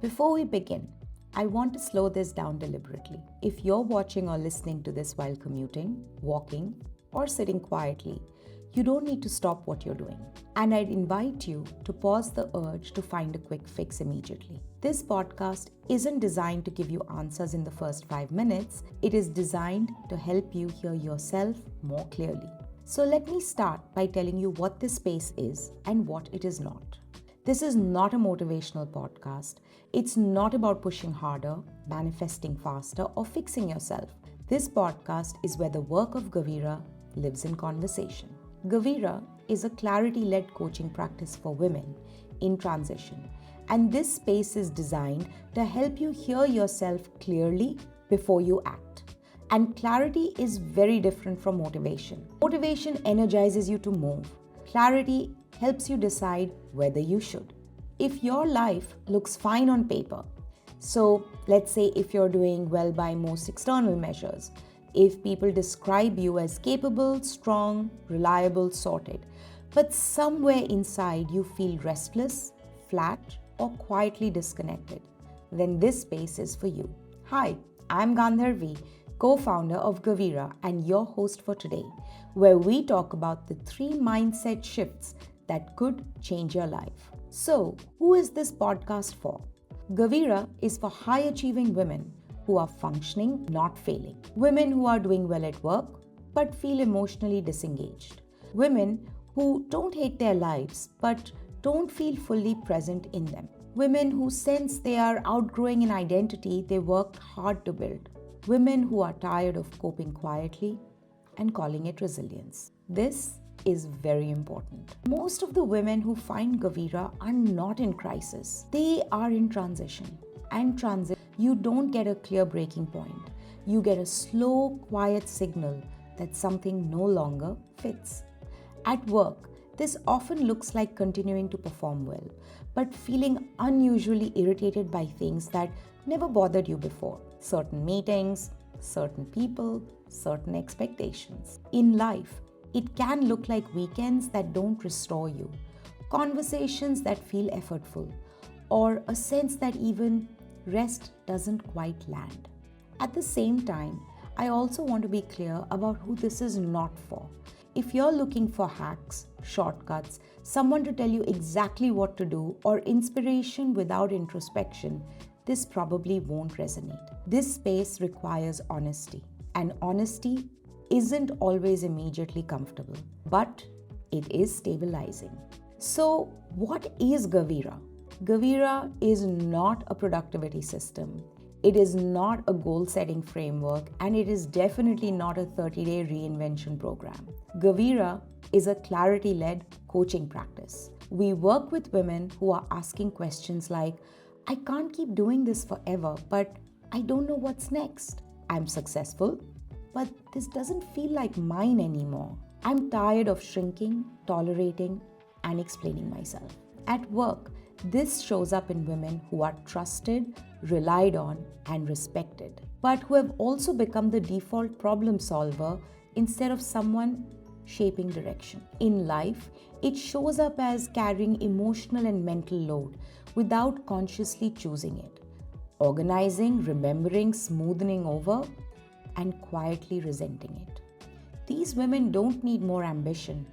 Before we begin, I want to slow this down deliberately. If you're watching or listening to this while commuting, walking, or sitting quietly, you don't need to stop what you're doing. And I'd invite you to pause the urge to find a quick fix immediately. This podcast isn't designed to give you answers in the first 5 minutes. It is designed to help you hear yourself more clearly. So let me start by telling you what this space is and what it is not. This is not a motivational podcast. It's not about pushing harder, manifesting faster, or fixing yourself. This podcast is where the work of GaVira lives in conversation. GaVira is a clarity-led coaching practice for women in transition, and this space is designed to help you hear yourself clearly before you act. And clarity is very different from motivation. Motivation energizes you to move. Clarity helps you decide whether you should. If your life looks fine on paper, so let's say if you're doing well by most external measures, if people describe you as capable, strong, reliable, sorted, but somewhere inside you feel restless, flat, or quietly disconnected, then this space is for you. Hi, I'm Gandharvi, co-founder of GaVira and your host for today, where we talk about the 3 mindset shifts that could change your life. So, who is this podcast for? GaVira is for high-achieving women who are functioning, not failing. Women who are doing well at work but feel emotionally disengaged. Women who don't hate their lives but don't feel fully present in them. Women who sense they are outgrowing an identity they worked hard to build. Women who are tired of coping quietly and calling it resilience. This is very important. Most of the women who find GaVira are not in crisis. They are in transition. And you don't get a clear breaking point. You get a slow, quiet signal that something no longer fits. At work, this often looks like continuing to perform well, but feeling unusually irritated by things that never bothered you before. Certain meetings, certain people, certain expectations. In life, it can look like weekends that don't restore you, conversations that feel effortful, or a sense that even rest doesn't quite land. At the same time, I also want to be clear about who this is not for. If you're looking for hacks, shortcuts, someone to tell you exactly what to do, or inspiration without introspection, this probably won't resonate. This space requires honesty, and honesty isn't always immediately comfortable, but it is stabilizing. So, what is GaVira? GaVira is not a productivity system. It is not a goal-setting framework, and it is definitely not a 30-day reinvention program. GaVira is a clarity-led coaching practice. We work with women who are asking questions like, I can't keep doing this forever, but I don't know what's next. I'm successful, but this doesn't feel like mine anymore. I'm tired of shrinking, tolerating, and explaining myself. At work, this shows up in women who are trusted, relied on, and respected, but who have also become the default problem solver instead of someone shaping direction. In life, it shows up as carrying emotional and mental load without consciously choosing it, organizing, remembering, smoothing over, and quietly resenting it. These women don't need more ambition.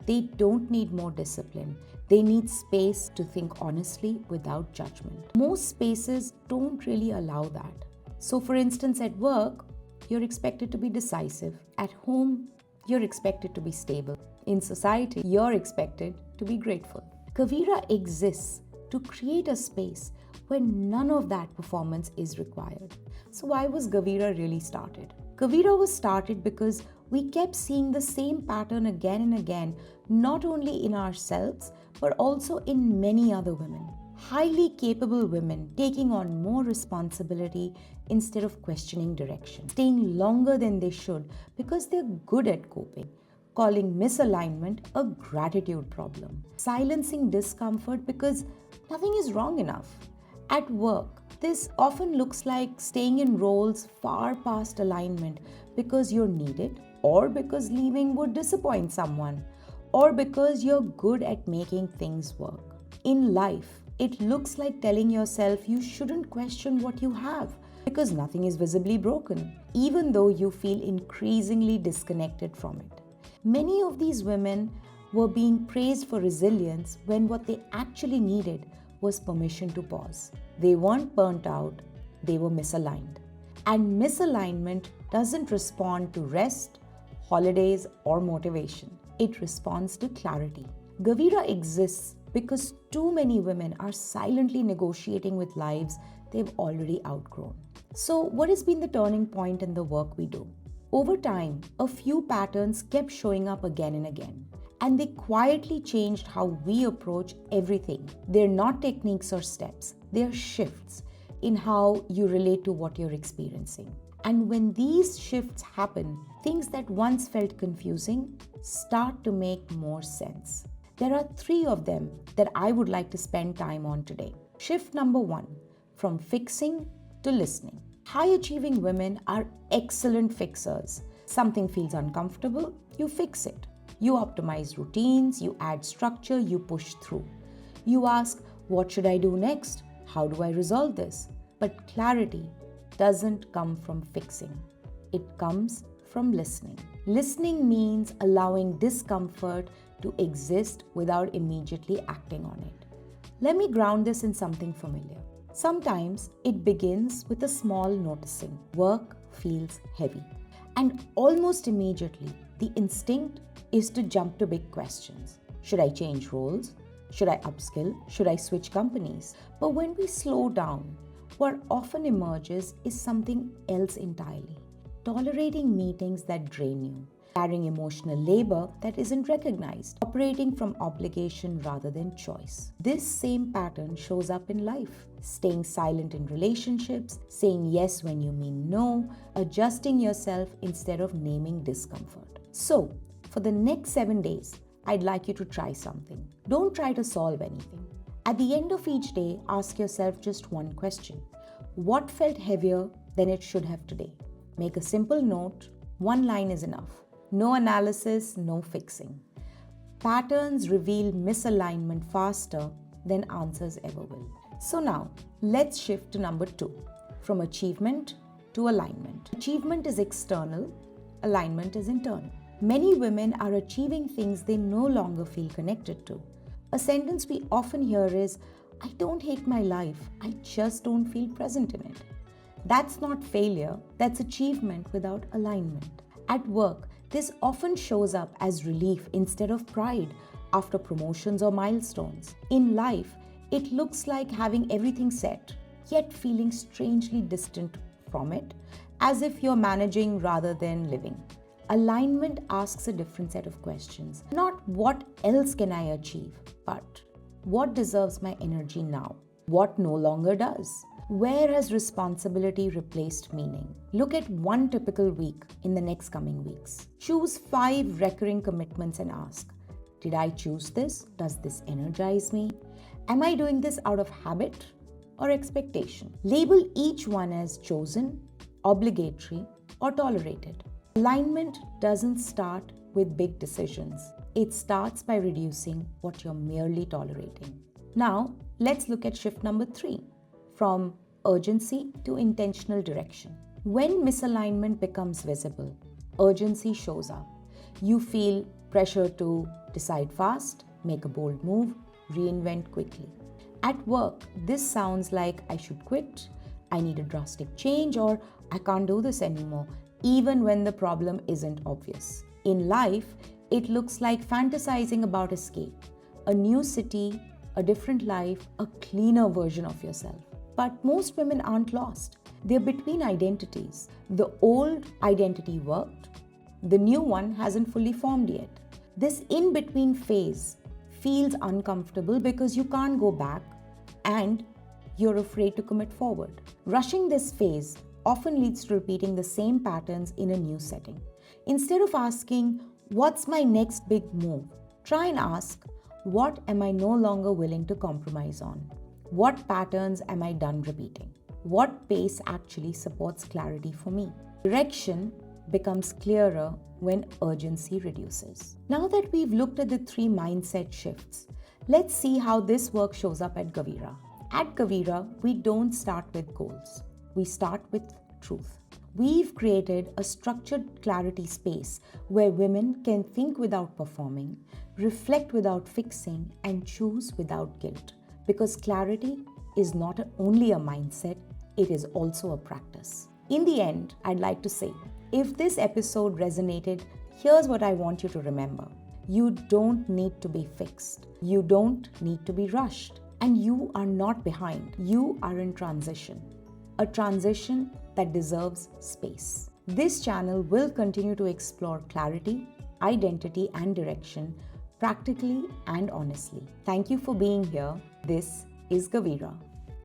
They don't need more discipline. They need space to think honestly without judgment. Most spaces don't really allow that. So for instance, at work, you're expected to be decisive. At home, you're expected to be stable. In society, you're expected to be grateful. GaVira exists to create a space where none of that performance is required. So why was GaVira really started? GaVira was started because we kept seeing the same pattern again and again, not only in ourselves, but also in many other women. Highly capable women taking on more responsibility instead of questioning direction, staying longer than they should because they're good at coping, calling misalignment a gratitude problem, silencing discomfort because nothing is wrong enough. At work, this often looks like staying in roles far past alignment because you're needed, or because leaving would disappoint someone, or because you're good at making things work. In life, it looks like telling yourself you shouldn't question what you have because nothing is visibly broken, even though you feel increasingly disconnected from it. Many of these women were being praised for resilience when what they actually needed was permission to pause. They weren't burnt out, they were misaligned. And misalignment doesn't respond to rest, holidays, or motivation. It responds to clarity. GaVira exists because too many women are silently negotiating with lives they've already outgrown. So, what has been the turning point in the work we do? Over time, a few patterns kept showing up again and again, and they quietly changed how we approach everything. They're not techniques or steps, they're shifts in how you relate to what you're experiencing. And when these shifts happen, things that once felt confusing start to make more sense. There are 3 of them that I would like to spend time on today. Shift number 1, from fixing to listening. High achieving women are excellent fixers. Something feels uncomfortable, you fix it. You optimize routines, you add structure, you push through. You ask, what should I do next? How do I resolve this? But clarity doesn't come from fixing. It comes from listening. Listening means allowing discomfort to exist without immediately acting on it. Let me ground this in something familiar. Sometimes it begins with a small noticing. Work feels heavy. And almost immediately, the instinct is to jump to big questions. Should I change roles? Should I upskill? Should I switch companies? But when we slow down, what often emerges is something else entirely. Tolerating meetings that drain you, carrying emotional labor that isn't recognized, operating from obligation rather than choice. This same pattern shows up in life. Staying silent in relationships, saying yes when you mean no, adjusting yourself instead of naming discomfort. So, for the next 7 days, I'd like you to try something. Don't try to solve anything. At the end of each day, ask yourself just one question. What felt heavier than it should have today? Make a simple note. 1 line is enough. No analysis, no fixing. Patterns reveal misalignment faster than answers ever will. So now, let's shift to number 2, from achievement to alignment. Achievement is external, alignment is internal. Many women are achieving things they no longer feel connected to. A sentence we often hear is, I don't hate my life, I just don't feel present in it. That's not failure, that's achievement without alignment. At work, this often shows up as relief instead of pride after promotions or milestones. In life, it looks like having everything set, yet feeling strangely distant from it, as if you're managing rather than living. Alignment asks a different set of questions. Not what else can I achieve, but what deserves my energy now? What no longer does? Where has responsibility replaced meaning? Look at one typical week in the next coming weeks. Choose 5 recurring commitments and ask, did I choose this? Does this energize me? Am I doing this out of habit or expectation? Label each one as chosen, obligatory, or tolerated. Alignment doesn't start with big decisions. It starts by reducing what you're merely tolerating. Now, let's look at shift number 3, from urgency to intentional direction. When misalignment becomes visible, urgency shows up. You feel pressure to decide fast, make a bold move, reinvent quickly. At work, this sounds like I should quit, I need a drastic change, or I can't do this anymore, even when the problem isn't obvious. In life, it looks like fantasizing about escape, a new city, a different life, a cleaner version of yourself. But most women aren't lost. They're between identities. The old identity worked, the new one hasn't fully formed yet. This in-between phase feels uncomfortable because you can't go back and you're afraid to commit forward. Rushing this phase often leads to repeating the same patterns in a new setting. Instead of asking, what's my next big move? Try and ask, what am I no longer willing to compromise on? What patterns am I done repeating? What pace actually supports clarity for me? Direction becomes clearer when urgency reduces. Now that we've looked at the 3 mindset shifts, Let's see how this work shows up at GaVira. At GaVira, we don't start with goals. We start with truth. We've created a structured clarity space where women can think without performing, reflect without fixing, and choose without guilt. Because clarity is not only a mindset, it is also a practice. In the end, I'd like to say, if this episode resonated, here's what I want you to remember. You don't need to be fixed. You don't need to be rushed. And you are not behind. You are in transition. A transition that deserves space. This channel will continue to explore clarity, identity, and direction practically and honestly. Thank you for being here. This is GaVira.